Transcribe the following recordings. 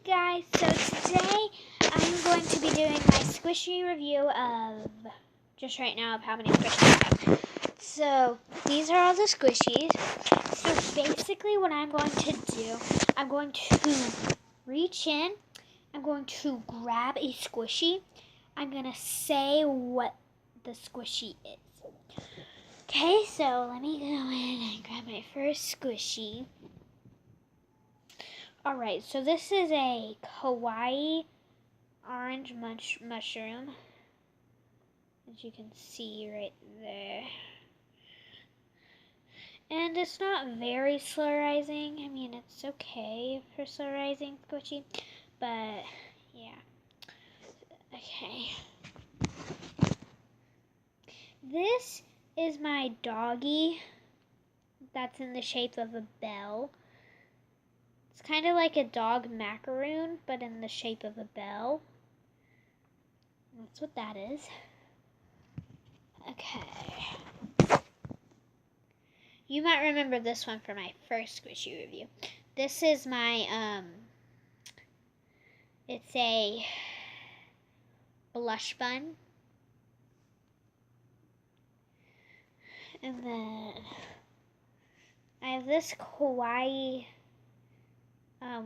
guys, so today I'm going to be doing my squishy review of, just right now, of how many squishies I have. So these are all the squishies. So basically what I'm going to do, I'm going to reach in, I'm going to grab a squishy, I'm going to say what the squishy is. Okay, so let me go in and grab my first squishy. Alright, so this is a kawaii orange mushroom, as you can see right there. And it's not very slow rising. I mean, it's okay for slow rising squishy, but yeah. Okay. This is my doggy that's in the shape of a bell. It's kind of like a dog macaroon, but in the shape of a bell. That's what that is. Okay. You might remember this one from my first squishy review. This is my, it's a blush bun. And then I have this kawaii,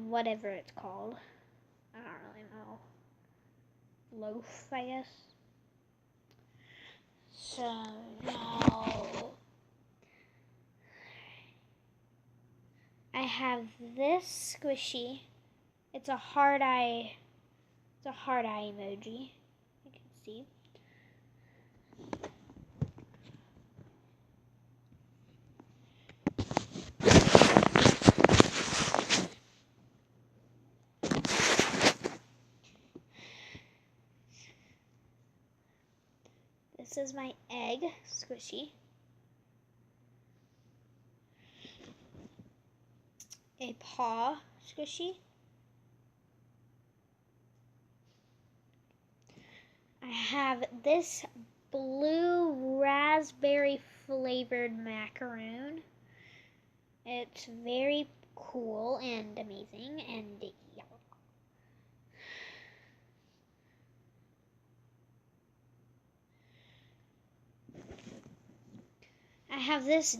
whatever it's called. I don't really know. Loaf, I guess. So now I have this squishy. It's a heart eye. It's a heart eye emoji. You can see. This is my egg squishy. A paw squishy. I have this blue raspberry flavored macaroon. It's very cool and amazing, and yeah. I have this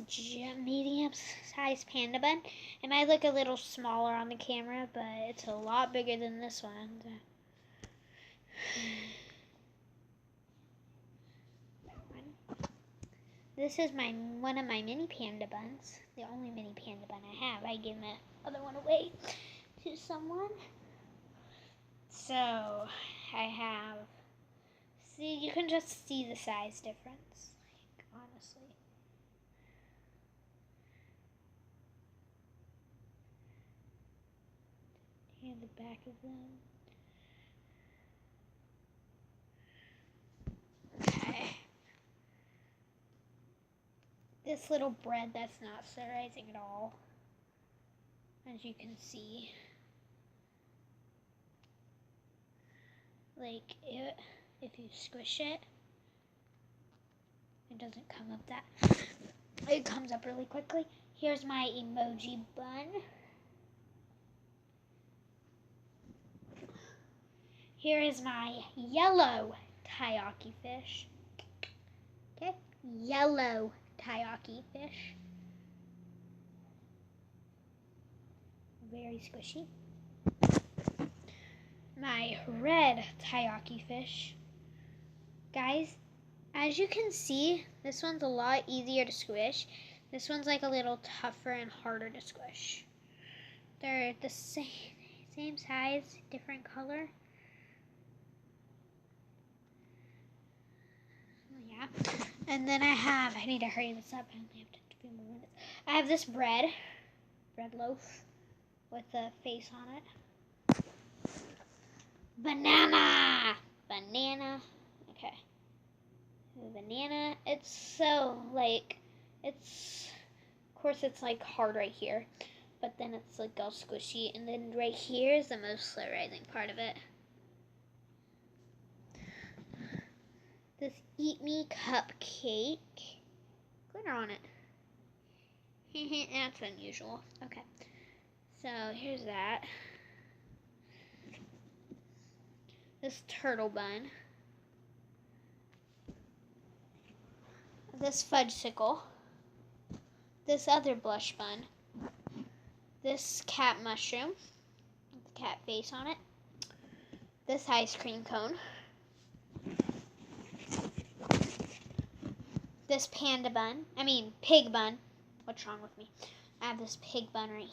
medium-sized panda bun. It might look a little smaller on the camera, but it's a lot bigger than this one. This is one of my mini panda buns. The only mini panda bun I have. I gave the other one away to someone. So I have. See, you can just see the size difference. Like, honestly. Here's the back of them. Okay. This little bread that's not slow rising at all, as you can see. Like, if you squish it, it doesn't come up that. It comes up really quickly. Here's my emoji bun. Here is my yellow taiyaki fish. Okay, yellow taiyaki fish. Very squishy. My red taiyaki fish. Guys, as you can see, this one's a lot easier to squish. This one's like a little tougher and harder to squish. They're the same size, different color. Yeah. And then I need to hurry this up. I only have a few more minutes. I have this bread loaf with a face on it. Banana. Okay. Banana. It's so like, of course it's like hard right here, but then it's like all squishy, and then right here is the most slow rising part of it. This Eat Me cupcake. Glitter on it. That's unusual. Okay. So here's that. this turtle bun, this fudgesicle, this other blush bun, this cat mushroom with the cat face on it, this ice cream cone, this pig bun. What's wrong with me? I have this pig bun right here.